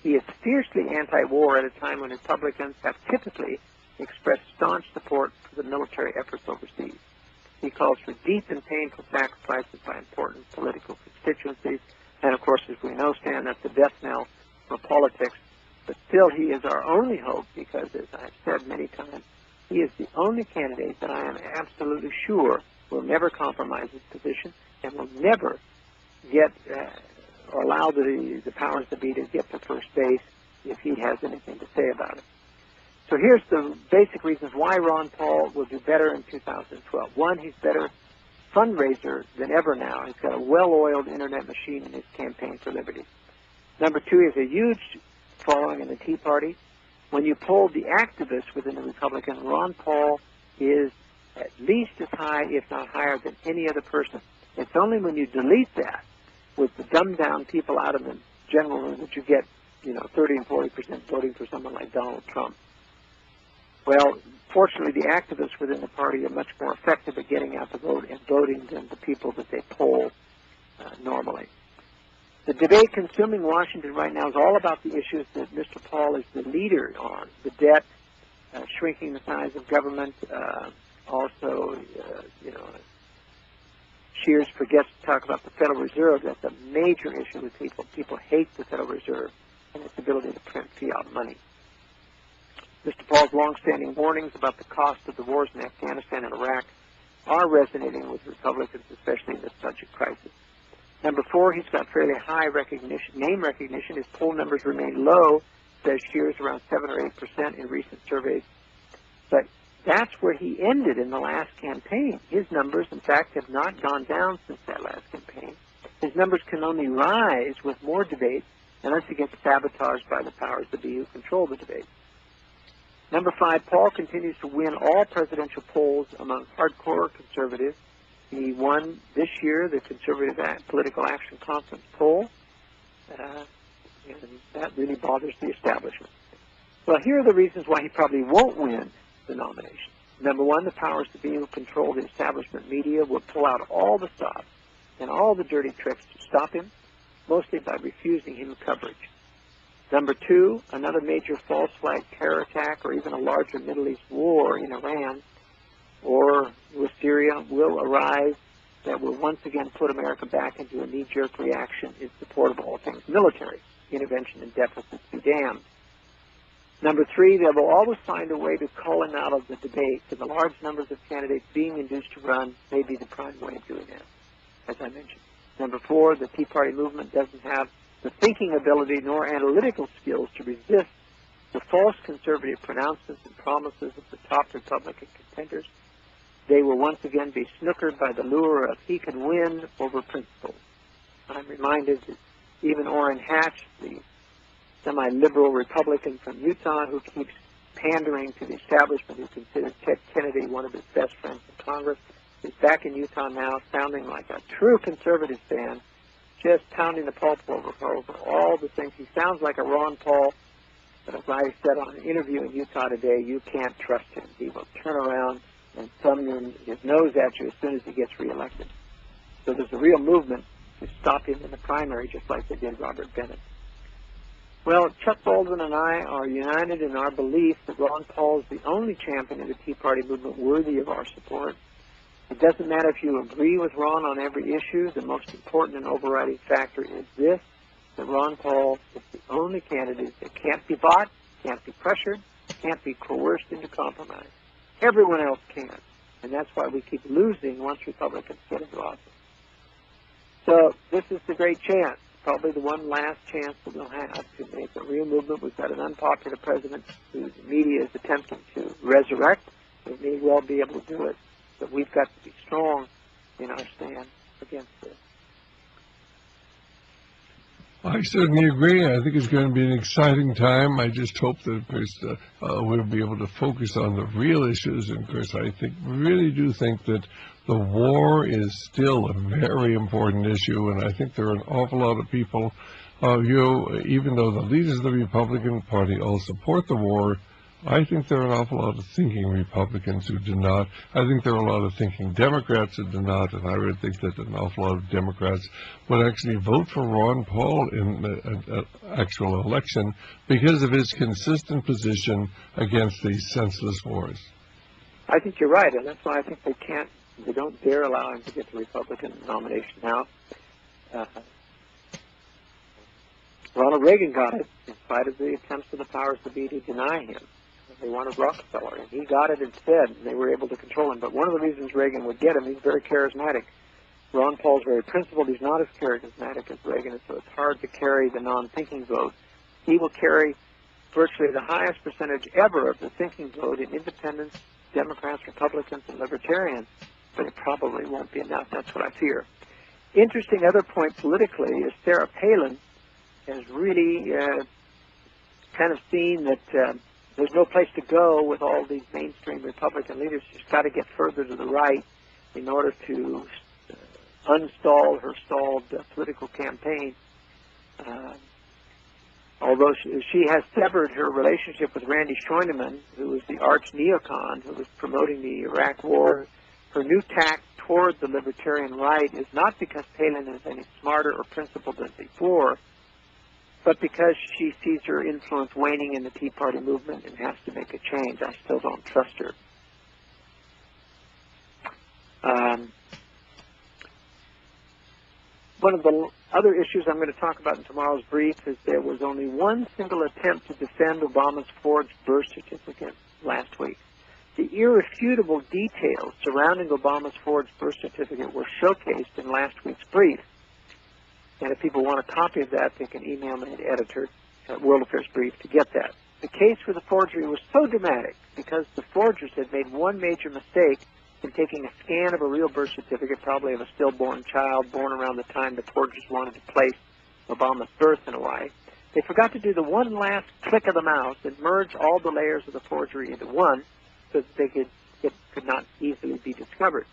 He is fiercely anti-war at a time when Republicans have typically expressed staunch support for the military efforts overseas. He calls for deep and painful sacrifices by important political constituencies. And of course, as we know, Stan, that's the death knell for politics. But still, he is our only hope because, as I've said many times, he is the only candidate that I am absolutely sure will never compromise his position and will never get or allow the powers that be to get to first base if he has anything to say about it. So here's the basic reasons why Ron Paul will do better in 2012. One, he's better fundraiser than ever now. He's got a well-oiled internet machine in his campaign for liberty. Number two, he has a huge following in the Tea Party. When you poll the activists within the Republicans, Ron Paul is at least as high, if not higher, than any other person. It's only when you delete that with the dumbed-down people out of the general room that you get, 30 and 40% voting for someone like Donald Trump. Well, fortunately, the activists within the party are much more effective at getting out the vote and voting than the people that they poll normally. The debate consuming Washington right now is all about the issues that Mr. Paul is the leader on: the debt, shrinking the size of government, also, Shears forgets to talk about the Federal Reserve. That's a major issue with people. People hate the Federal Reserve and its ability to print fiat money. Mr. Paul's longstanding warnings about the cost of the wars in Afghanistan and Iraq are resonating with Republicans, especially in this budget crisis. Number four, he's got fairly high name recognition. His poll numbers remain low, says Shears, around 7 or 8% in recent surveys. But that's where he ended in the last campaign. His numbers, in fact, have not gone down since that last campaign. His numbers can only rise with more debate unless he gets sabotaged by the powers that be who control the debate. Number five, Paul continues to win all presidential polls among hardcore conservatives. He won this year the Conservative Political Action Conference poll, and that really bothers the establishment. Well, here are the reasons why he probably won't win the nomination. Number one, the powers that be who control the establishment media will pull out all the stops and all the dirty tricks to stop him, mostly by refusing him coverage. Number two, another major false flag terror attack or even a larger Middle East war in Iran or with Syria will arise that will once again put America back into a knee-jerk reaction in support of all things military intervention and deficits be damned. Number three, they will always find a way to cull him out of the debate, and the large numbers of candidates being induced to run may be the prime way of doing that, as I mentioned. Number four, the Tea Party movement doesn't have the thinking ability nor analytical skills to resist the false conservative pronouncements and promises of the top Republican contenders. They will once again be snookered by the lure of he can win over principles. I'm reminded that even Orrin Hatch, the semi-liberal Republican from Utah who keeps pandering to the establishment, who considers Ted Kennedy one of his best friends in Congress, is back in Utah now, sounding like a true conservative fan, just pounding the pulpit over all the things. He sounds like a Ron Paul, but as I said on an interview in Utah today, you can't trust him. He will turn around and thumb his nose at you as soon as he gets reelected. So there's a real movement to stop him in the primary, just like they did Robert Bennett. Well, Chuck Baldwin and I are united in our belief that Ron Paul is the only champion of the Tea Party movement worthy of our support. It doesn't matter if you agree with Ron on every issue. The most important and overriding factor is this, that Ron Paul is the only candidate that can't be bought, can't be pressured, can't be coerced into compromise. Everyone else can, and that's why we keep losing once Republicans get into office. So this is the great chance. probably the one last chance that we'll have to make a real movement. We've got an unpopular president who the media is attempting to resurrect. We may well be able to do it, but we've got to be strong in our stand against this. I certainly agree. I think it's going to be an exciting time. I just hope that, of course, we'll be able to focus on the real issues. And, of course, I really do think that the war is still a very important issue, and I think there are an awful lot of people, even though the leaders of the Republican Party all support the war, I think there are an awful lot of thinking Republicans who do not. I think there are a lot of thinking Democrats who do not, and I would think that an awful lot of Democrats would actually vote for Ron Paul in the actual election because of his consistent position against these senseless wars. I think you're right, and that's why I think they don't dare allow him to get the Republican nomination now. Ronald Reagan got it in spite of the attempts of the powers that be to deny him. They wanted Rockefeller, and he got it instead, and they were able to control him. But one of the reasons Reagan would get him, he's very charismatic. Ron Paul's very principled. He's not as charismatic as Reagan, so it's hard to carry the non-thinking vote. He will carry virtually the highest percentage ever of the thinking vote in independents, Democrats, Republicans, and Libertarians, but it probably won't be enough. That's what I fear. Interesting other point politically is Sarah Palin has really kind of seen that there's no place to go with all these mainstream Republican leaders. She's got to get further to the right in order to unstall her stalled political campaign. Although she has severed her relationship with Randy Scheunemann, who was the arch neocon who was promoting the Iraq War, her new tack toward the libertarian right is not because Palin is any smarter or principled than before, but because she sees her influence waning in the Tea Party movement and has to make a change. I still don't trust her. One of the other issues I'm going to talk about in tomorrow's brief is there was only one single attempt to defend Obama's forged birth certificate last week. The irrefutable details surrounding Obama's forged birth certificate were showcased in last week's brief. And if people want a copy of that, they can email me at editor at World Affairs Brief to get that. The case for the forgery was so dramatic because the forgers had made one major mistake in taking a scan of a real birth certificate, probably of a stillborn child born around the time the forgers wanted to place Obama's birth in Hawaii. They forgot to do the one last click of the mouse and merge all the layers of the forgery into one so that it could not easily be discovered.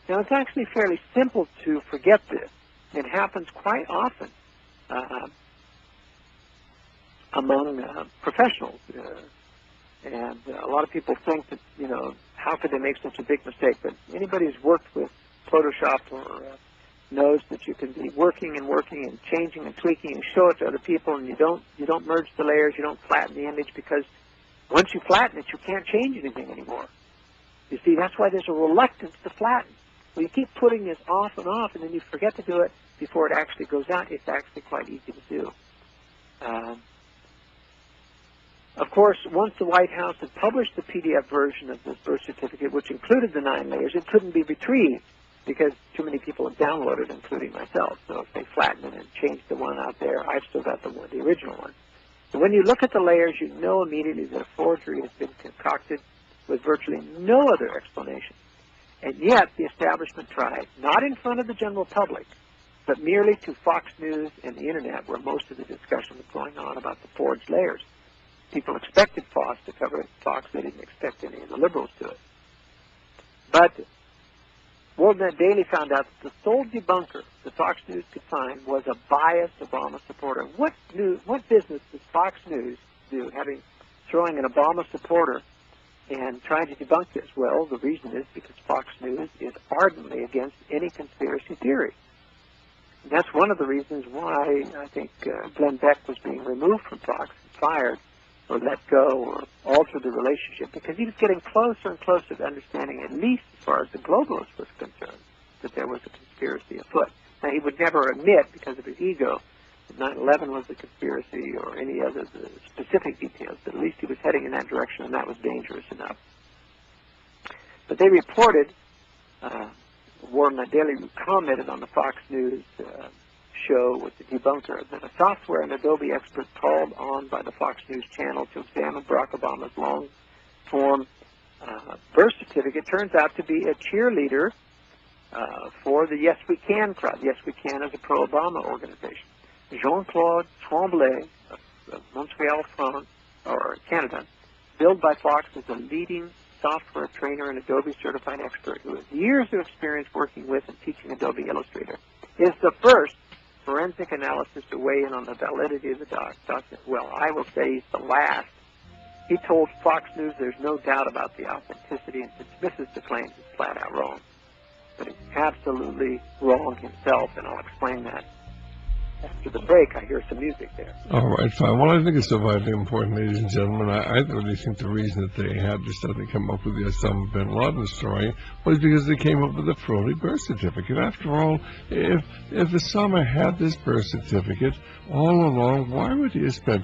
Now, it's actually fairly simple to forget this. It happens quite often among professionals. And a lot of people think that, how could they make such a big mistake? But anybody who's worked with Photoshop or knows that you can be working and changing and tweaking and show it to other people, and you don't merge the layers, you don't flatten the image, because once you flatten it, you can't change anything anymore. You see, that's why there's a reluctance to flatten. Well, you keep putting this off, and then you forget to do it before it actually goes out. It's actually quite easy to do. Of course, once the White House had published the PDF version of this birth certificate, which included the 9 layers, it couldn't be retrieved because too many people have downloaded, including myself. So if they flatten it and change the one out there, I've still got the original one. So when you look at the layers, you know immediately that a forgery has been concocted with virtually no other explanation. And yet the establishment tried, not in front of the general public, but merely to Fox News and the Internet, where most of the discussion was going on about the forged layers. People expected Fox to cover it. Fox, they didn't expect any of the liberals to it. But WorldNet Daily found out that the sole debunker that Fox News could find was a biased Obama supporter. What business does Fox News do, throwing an Obama supporter and trying to debunk this? Well, the reason is because Fox News is ardently against any conspiracy theory. And that's one of the reasons why I think Glenn Beck was being removed from Fox and fired, or let go, or alter the relationship, because he was getting closer and closer to understanding, at least as far as the globalist was concerned, that there was a conspiracy afoot. Now, he would never admit, because of his ego, that 9/11 was a conspiracy or any other specific details, but at least he was heading in that direction, and that was dangerous enough. But they reported, WorldNet Daily commented on the Fox News show with the debunker that a software and Adobe expert called on by the Fox News channel to examine Barack Obama's long-form birth certificate turns out to be a cheerleader for the Yes We Can crowd. Yes We Can is a pro-Obama organization. Jean-Claude Tremblay of Montreal, France, or Canada, billed by Fox as a leading software trainer and Adobe certified expert who has years of experience working with and teaching Adobe Illustrator, is the first forensic analysis to weigh in on the validity of the document. Well, I will say he's the last. He told Fox News there's no doubt about the authenticity and dismisses the claims as flat out wrong. But he's absolutely wrong himself, and I'll explain that. After the break, I hear some music there. All right, fine. Well, I think it's so vitally important, ladies and gentlemen. I really think the reason that they had to suddenly come up with the Osama Bin Laden story was because they came up with a phony birth certificate. After all, if Osama had this birth certificate all along, why would he have spent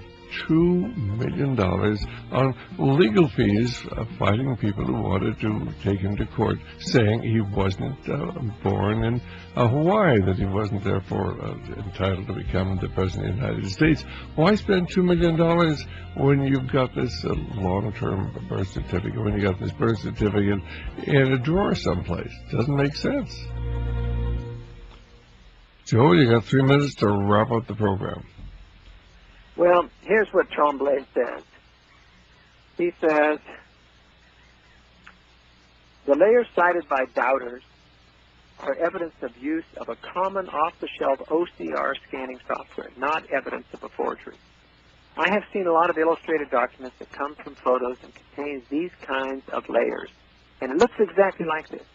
$2 million on legal fees fighting people who wanted to take him to court, saying he wasn't born in Hawaii, that he wasn't therefore entitled to become the President of the United States? Why spend $2 million when you've got this long-term birth certificate, when you got this birth certificate in a drawer someplace? Doesn't make sense. Joe, you got 3 minutes to wrap up the program. Well, here's what Tremblay says. He says, the layers cited by doubters are evidence of use of a common off-the-shelf OCR scanning software, not evidence of a forgery. I have seen a lot of illustrated documents that come from photos and contains these kinds of layers, and it looks exactly like this.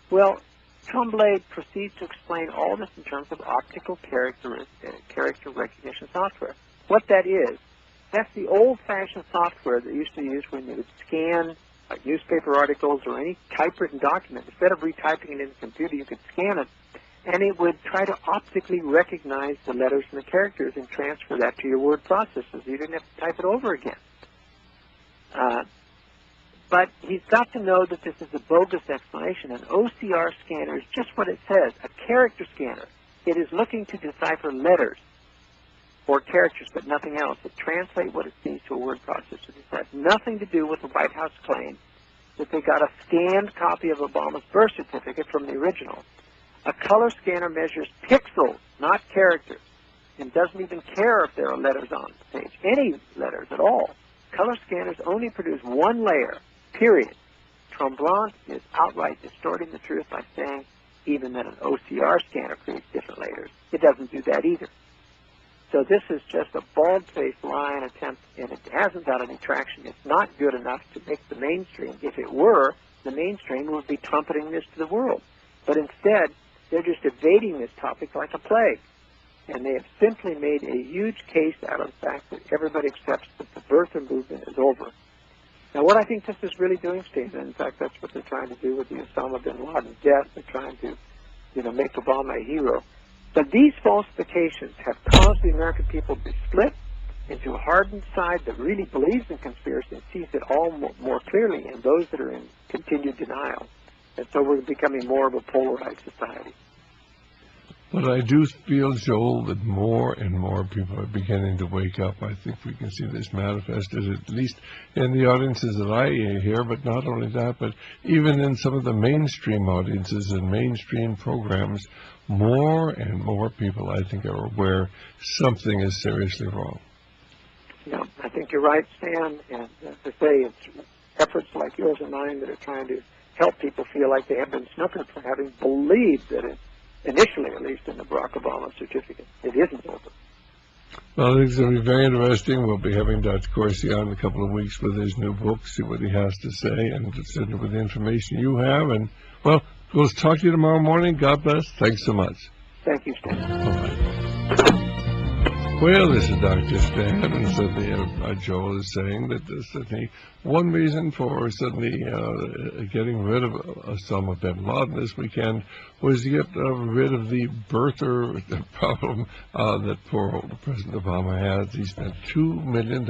Well, Tremblay proceeds to explain all this in terms of optical character recognition software. What that is, that's the old-fashioned software that used to use when you would scan like newspaper articles or any typewritten document. Instead of retyping it in the computer, you could scan it, and it would try to optically recognize the letters and the characters and transfer that to your word processors. You didn't have to type it over again. But he's got to know that this is a bogus explanation. An OCR scanner is just what it says, a character scanner. It is looking to decipher letters or characters, but nothing else. It translates what it sees to a word processor. This has nothing to do with the White House claim that they got a scanned copy of Obama's birth certificate from the original. A color scanner measures pixels, not characters, and doesn't even care if there are letters on the page, any letters at all. Color scanners only produce one layer, period. Tremblay is outright distorting the truth by saying even that an OCR scanner creates different layers. It doesn't do that either. So this is just a bald-faced lie and attempt, and it hasn't got any traction. It's not good enough to make the mainstream. If it were, the mainstream would be trumpeting this to the world. But instead, they're just evading this topic like a plague. And they have simply made a huge case out of the fact that everybody accepts that the birther movement is over. Now, what I think this is really doing, Stephen, in fact, that's what they're trying to do with the Osama Bin Laden death. They're trying to, make Obama a hero. But these falsifications have caused the American people to be split into a hardened side that really believes in conspiracy and sees it all more clearly, and those that are in continued denial. And so we're becoming more of a polarized society. But I do feel, Joel, that more and more people are beginning to wake up. I think we can see this manifested, at least in the audiences that I hear, but not only that, but even in some of the mainstream audiences and mainstream programs, more and more people, I think, are aware something is seriously wrong. Yeah, I think you're right, Stan. And to say it's efforts like yours and mine that are trying to help people feel like they have been snookered for having believed that it, initially at least, in the Barack Obama certificate, it isn't over. Well, I think it's going to be very interesting. We'll be having Dr. Corsi on in a couple of weeks with his new book, see what he has to say, and certainly with the information you have. And, well, we'll talk to you tomorrow morning. God bless. Thanks so much. Thank you, Stan. Bye-bye. Well, this is Dr. Stan, and certainly Joel is saying that certainly one reason for suddenly getting rid of Osama Bin Laden this weekend was to get rid of the birther problem that poor old President Obama has. He spent $2 million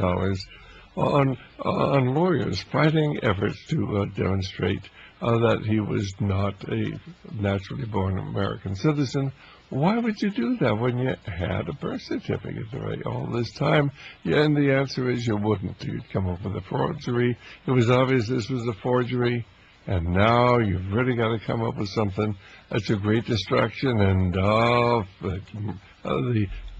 on lawyers fighting efforts to demonstrate that he was not a naturally born American citizen, Why would you do that when you had a birth certificate all this time? Yeah, and the answer is you wouldn't. You'd come up with a forgery. It was obvious this was a forgery. And now you've really got to come up with something that's a great distraction. And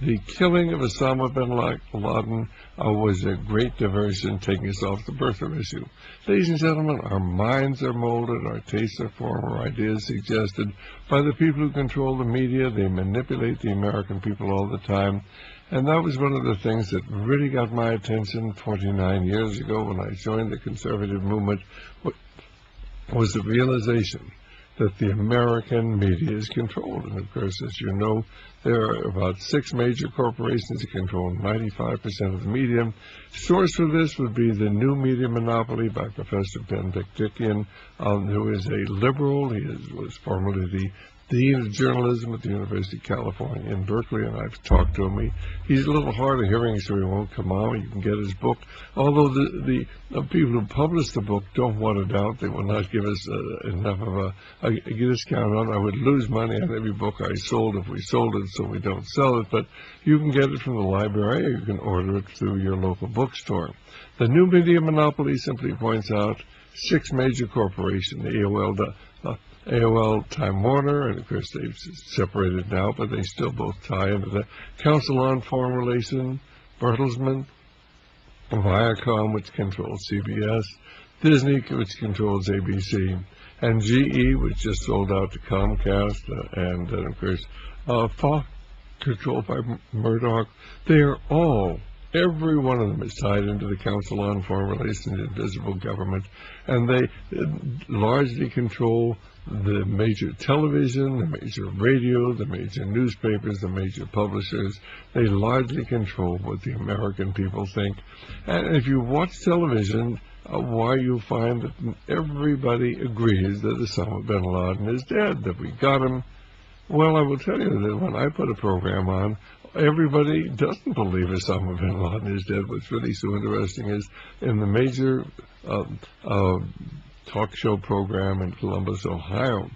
the killing of Osama Bin Laden was a great diversion, taking us off the birther issue. Ladies and gentlemen, our minds are molded, our tastes are formed, our ideas suggested by the people who control the media. They manipulate the American people all the time. And that was one of the things that really got my attention 29 years ago when I joined the conservative movement, was the realization that the American media is controlled. And of course, as you know, there are about 6 major corporations that control 95% of the media. Source for this would be The New Media Monopoly by Professor Benedictian, who is a liberal. He was formerly the Dean of Journalism at the University of California in Berkeley, and I've talked to him. He's a little hard of hearing, so he won't come on. You can get his book. Although the people who published the book don't want it out, they will not give us enough of a discount on it. I would lose money on every book I sold if we sold it, so we don't sell it. But you can get it from the library, or you can order it through your local bookstore. The New Media Monopoly simply points out 6 major corporations, AOL, Time Warner, and of course they've separated now, but they still both tie into the Council on Foreign Relations, Bertelsmann, Viacom, which controls CBS, Disney, which controls ABC, and GE, which just sold out to Comcast, and of course Fox, controlled by Murdoch. They are all, every one of them is tied into the Council on Foreign Relations, invisible government, and they largely control the major television, the major radio, the major newspapers, the major publishers. They largely control what the American people think. And if you watch television, why you find that everybody agrees that Osama Bin Laden is dead, that we got him. Well, I will tell you that when I put a program on, everybody doesn't believe Osama Bin Laden is dead. What's really so interesting is in the major talk show program in Columbus, Ohio,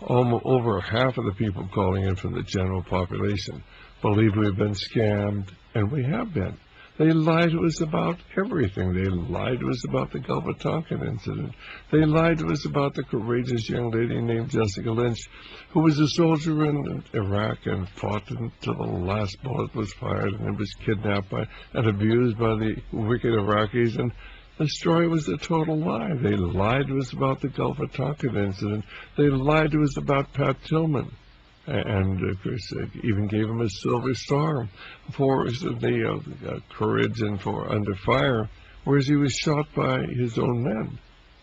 almost over half of the people calling in from the general population believe we've been scammed, and we have been. They lied to us about everything. They lied to us about the Gulf of Tonkin incident. They lied to us about the courageous young lady named Jessica Lynch, who was a soldier in Iraq and fought until the last bullet was fired and was kidnapped and abused by the wicked Iraqis. And the story was a total lie. They lied to us about the Gulf of Tonkin incident. They lied to us about Pat Tillman. And of course, they even gave him a Silver Star for the courage and for under fire, whereas he was shot by his own men.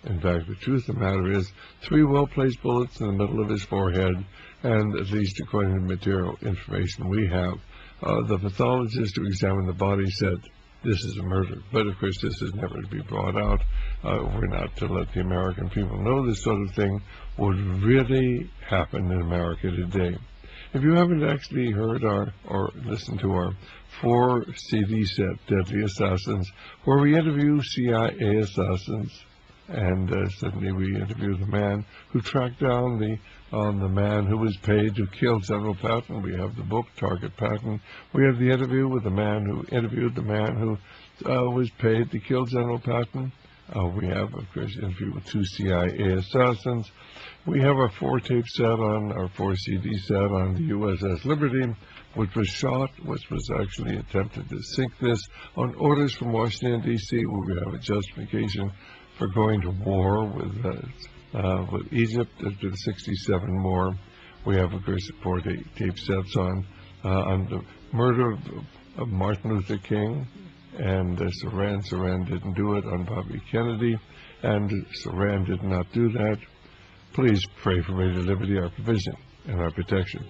In fact, the truth of the matter is 3 well-placed bullets in the middle of his forehead, and at least according to the material information we have, the pathologist who examined the body said this is a murder. But of course, this is never to be brought out. We're not to let the American people know this sort of thing would really happen in America today. If you haven't actually heard or listened to our 4 CD set, Deadly Assassins, where we interview CIA assassins, and suddenly we interview the man who tracked down the man who was paid to kill General Patton. We have the book, Target Patton. We have the interview with the man who interviewed the man who was paid to kill General Patton. We have, of course, an interview with 2 CIA assassins. We have our 4 tape set our 4 CD set on the USS Liberty, which was shot, which was actually attempted to sink this on orders from Washington, D.C., where we have a justification for going to war with Egypt after the '67 war. We have, of course, 4 tape sets on the murder of Martin Luther King, and Saran didn't do it on Bobby Kennedy, and Saran did not do that. Please pray for Radio Liberty, our provision and our protection.